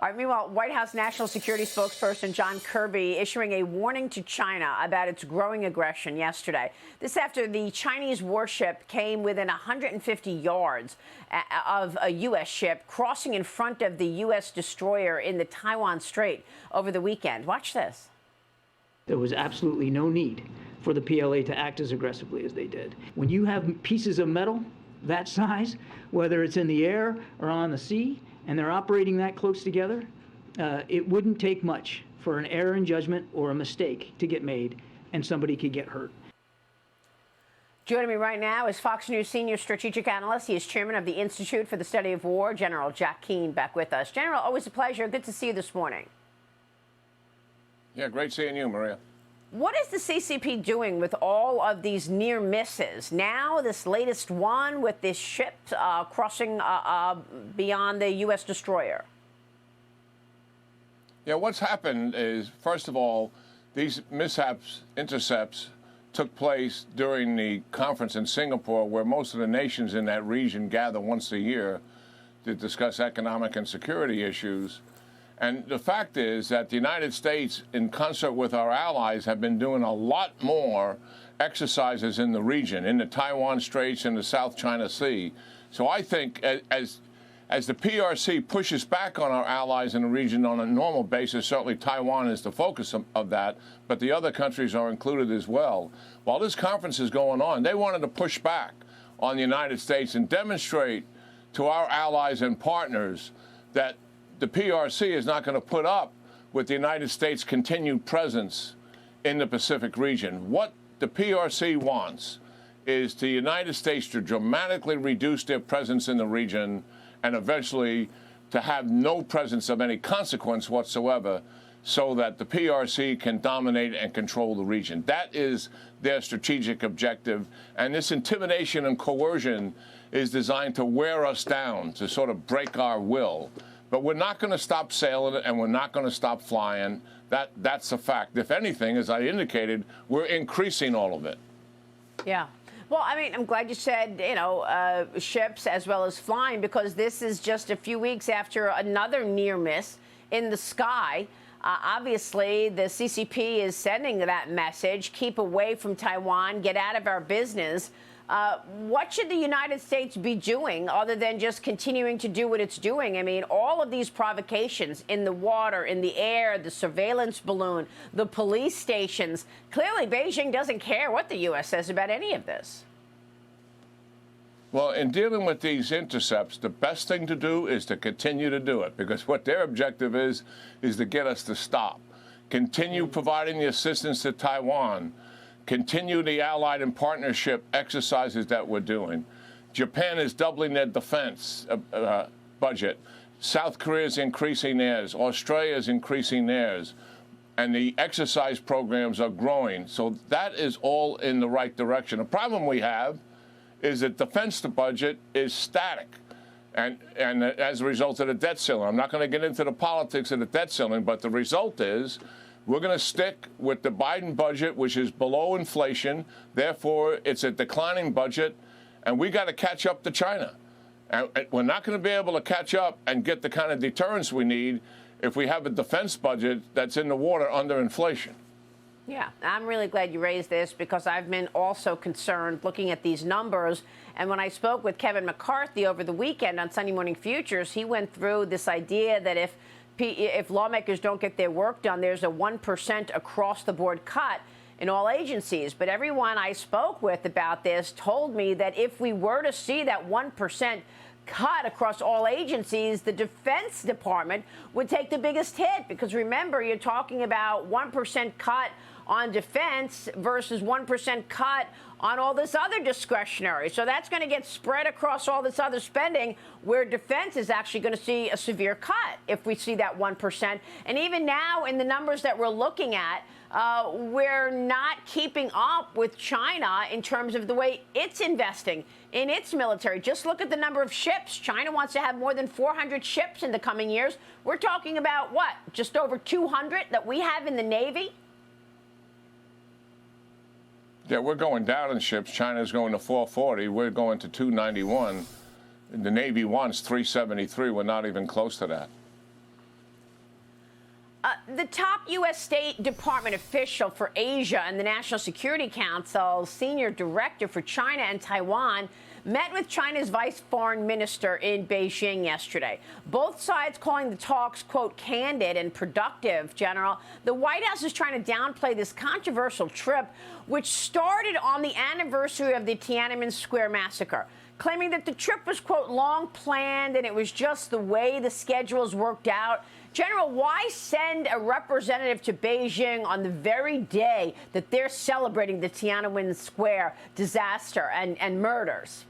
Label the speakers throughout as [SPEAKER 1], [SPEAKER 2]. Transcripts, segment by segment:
[SPEAKER 1] All right, meanwhile, White House National Security spokesperson John Kirby issuing a warning to China about its growing aggression yesterday. This after the Chinese warship came within 150 yards of a U.S. ship crossing in front of the U.S. destroyer in the Taiwan Strait over the weekend. Watch this.
[SPEAKER 2] There was absolutely no need for the PLA to act as aggressively as they did. When you have pieces of metal that size, whether it's in the air or on the sea, and they're operating that close together, it wouldn't take much for an error in judgment or a mistake to get made, and somebody could get hurt.
[SPEAKER 1] Joining me right now is Fox News senior strategic analyst. He is chairman of the Institute for the Study of War, General Jack Keane, back with us. General, always a pleasure. Good to see you this morning.
[SPEAKER 3] Yeah, great seeing you, Maria.
[SPEAKER 1] What is the CCP doing with all of these near misses? Now, this latest one with this ship crossing beyond the U.S. destroyer.
[SPEAKER 3] Yeah, what's happened is, first of all, these intercepts, took place during the conference in Singapore, where most of the nations in that region gather once a year to discuss economic and security issues. And the fact is that the United States, in concert with our allies, have been doing a lot more exercises in the region, in the Taiwan Straits and the South China Sea. So I think as the PRC pushes back on our allies in the region on a normal basis, certainly Taiwan is the focus of that, but the other countries are included as well. While this conference is going on, they wanted to push back on the United States and demonstrate to our allies and partners that the PRC is not going to put up with the United States' continued presence in the Pacific region. What the PRC wants is the United States to dramatically reduce their presence in the region and eventually to have no presence of any consequence whatsoever, so that the PRC can dominate and control the region. That is their strategic objective. And this intimidation and coercion is designed to wear us down, to sort of break our will. But we're not going to stop sailing and we're not going to stop flying. That's a fact. If anything, as I indicated, we're increasing all of it.
[SPEAKER 1] Yeah. Well, I mean, I'm glad you said, ships as well as flying, because this is just a few weeks after another near miss in the sky. Obviously, the CCP is sending that message: keep away from Taiwan, get out of our business. What should the United States be doing other than just continuing to do what it's doing? I mean, all of these provocations in the water, in the air, the surveillance balloon, the police stations. Clearly, Beijing doesn't care what the U.S. says about any of this.
[SPEAKER 3] Well, in dealing with these intercepts, the best thing to do is to continue to do it, because what their objective is to get us to stop. Continue providing the assistance to Taiwan. Continue the allied and partnership exercises that we're doing. Japan is doubling their defense budget. South Korea is increasing theirs. Australia is increasing theirs. And the exercise programs are growing. So that is all in the right direction. The problem we have is that defense budget is static. And as a result of the debt ceiling. I'm not going to get into the politics of the debt ceiling, but the result is we're going to stick with the Biden budget, which is below inflation. Therefore, it's a declining budget, and we got to catch up to China. And we're not going to be able to catch up and get the kind of deterrence we need if we have a defense budget that's in the water under inflation.
[SPEAKER 1] Yeah, I'm really glad you raised this, because I've been also concerned looking at these numbers. And when I spoke with Kevin McCarthy over the weekend on Sunday Morning Futures, he went through this idea that if lawmakers don't get their work done, there's a 1% across-the-board cut in all agencies. But everyone I spoke with about this told me that if we were to see that 1% cut across all agencies, the Defense Department would take the biggest hit. Because remember, you're talking about 1% cut on defense versus 1% cut on all this other discretionary. So that's going to get spread across all this other spending, where defense is actually going to see a severe cut if we see that 1%. And even now, in the numbers that we're looking at, we're not keeping up with China in terms of the way it's investing in its military. Just look at the number of ships. China wants to have more than 400 ships in the coming years. We're talking about, what, just over 200 that we have in the Navy?
[SPEAKER 3] Yeah, we're going down in ships. China's going to 440. We're going to 291. The Navy wants 373. We're not even close to that.
[SPEAKER 1] The top U.S. State Department official for Asia and the National Security Council, senior director for China and Taiwan, met with China's vice foreign minister in Beijing yesterday. Both sides calling the talks, quote, candid and productive, General. The White House is trying to downplay this controversial trip, which started on the anniversary of the Tiananmen Square massacre, claiming that the trip was, quote, long planned and it was just the way the schedules worked out. General, why send a representative to Beijing on the very day that they're celebrating the Tiananmen Square disaster and murders?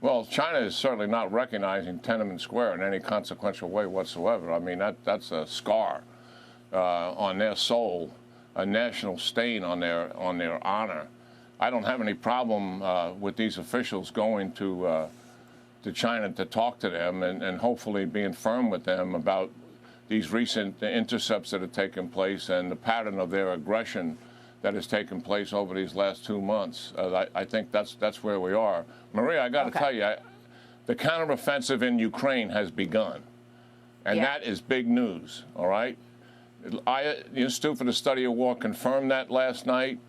[SPEAKER 3] Well, China is certainly not recognizing Tiananmen Square in any consequential way whatsoever. I mean, that's a scar on their soul, a national stain on their honor. I don't have any problem with these officials going to China to talk to them and hopefully being firm with them about these recent intercepts that have taken place and the pattern of their aggression that has taken place over these last 2 months. I think that's where we are. Maria, I got to tell you, the counteroffensive in Ukraine has begun, and that is big news, all right? The Institute for the Study of War confirmed that last night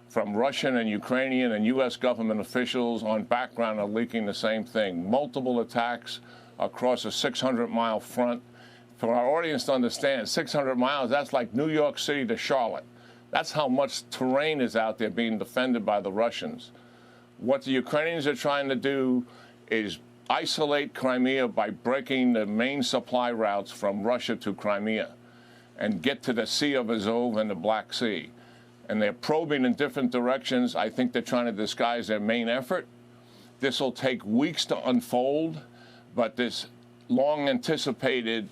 [SPEAKER 3] from Russian and Ukrainian and U.S. government officials on background are leaking the same thing. Multiple attacks across a 600-mile front. For our audience to understand, 600 miles, that's like New York City to Charlotte. That's how much terrain is out there being defended by the Russians. What the Ukrainians are trying to do is isolate Crimea by breaking the main supply routes from Russia to Crimea and get to the Sea of Azov and the Black Sea. And they're probing in different directions. I think they're trying to disguise their main effort. This will take weeks to unfold, but this long-anticipated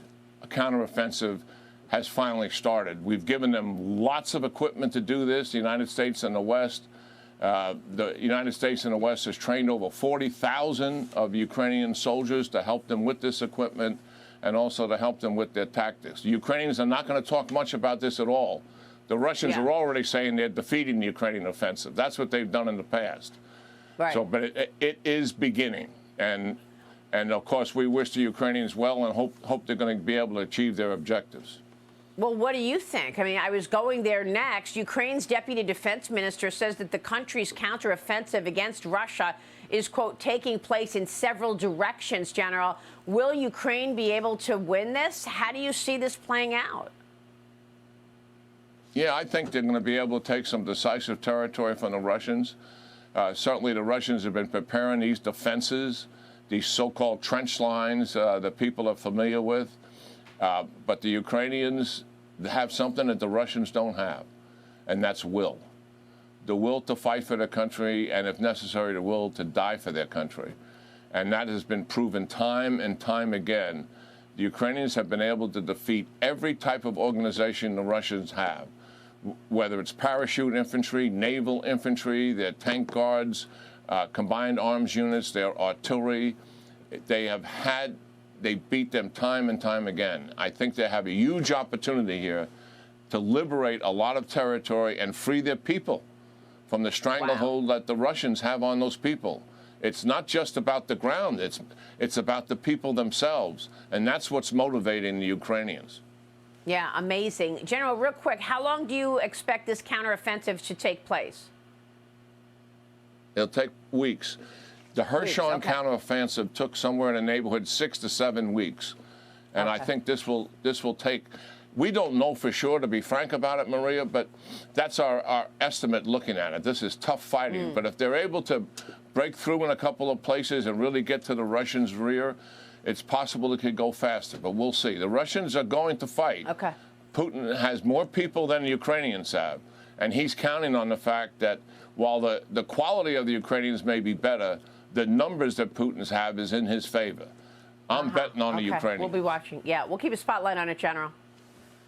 [SPEAKER 3] counteroffensive has finally started. We've given them lots of equipment to do this, the United States and the West. The United States and the West has trained over 40,000 of Ukrainian soldiers to help them with this equipment and also to help them with their tactics. The Ukrainians are not going to talk much about this at all. The Russians are already saying they're defeating the Ukrainian offensive. That's what they've done in the past.
[SPEAKER 1] Right.
[SPEAKER 3] So, but it is beginning. And of course, we wish the Ukrainians well and hope they're going to be able to achieve their objectives.
[SPEAKER 1] Well, what do you think? I mean, I was going there next. Ukraine's deputy defense minister says that the country's counteroffensive against Russia is, quote, taking place in several directions, General. Will Ukraine be able to win this? How do you see this playing out?
[SPEAKER 3] Yeah, I think they're going to be able to take some decisive territory from the Russians. Certainly the Russians have been preparing these defenses, these so-called trench lines that people are familiar with. But the Ukrainians have something that the Russians don't have, and that's will. The will to fight for their country, and if necessary, the will to die for their country. And that has been proven time and time again. The Ukrainians have been able to defeat every type of organization the Russians have, whether it's parachute infantry, naval infantry, their tank guards, combined arms units, their artillery. They beat them time and time again. I think they have a huge opportunity here to liberate a lot of territory and free their people from the stranglehold that the Russians have on those people. It's not just about the ground. It's about the people themselves. And that's what's motivating the Ukrainians.
[SPEAKER 1] Yeah, amazing. General, real quick, how long do you expect this counteroffensive to take place?
[SPEAKER 3] It'll take weeks. The Hershon counteroffensive took somewhere in the neighborhood 6 to 7 weeks. And I think this will take, we don't know for sure, to be frank about it, Maria, but that's our estimate looking at it. This is tough fighting. But if they're able to break through in a couple of places and really get to the Russians' rear, it's possible it could go faster, but we'll see. The Russians are going to fight.
[SPEAKER 1] Okay.
[SPEAKER 3] Putin has more people than the Ukrainians have, and he's counting on the fact that while the quality of the Ukrainians may be better, the numbers that Putin's have is in his favor. I'm betting on the Ukrainians.
[SPEAKER 1] We'll be watching. Yeah, we'll keep a spotlight on it, General.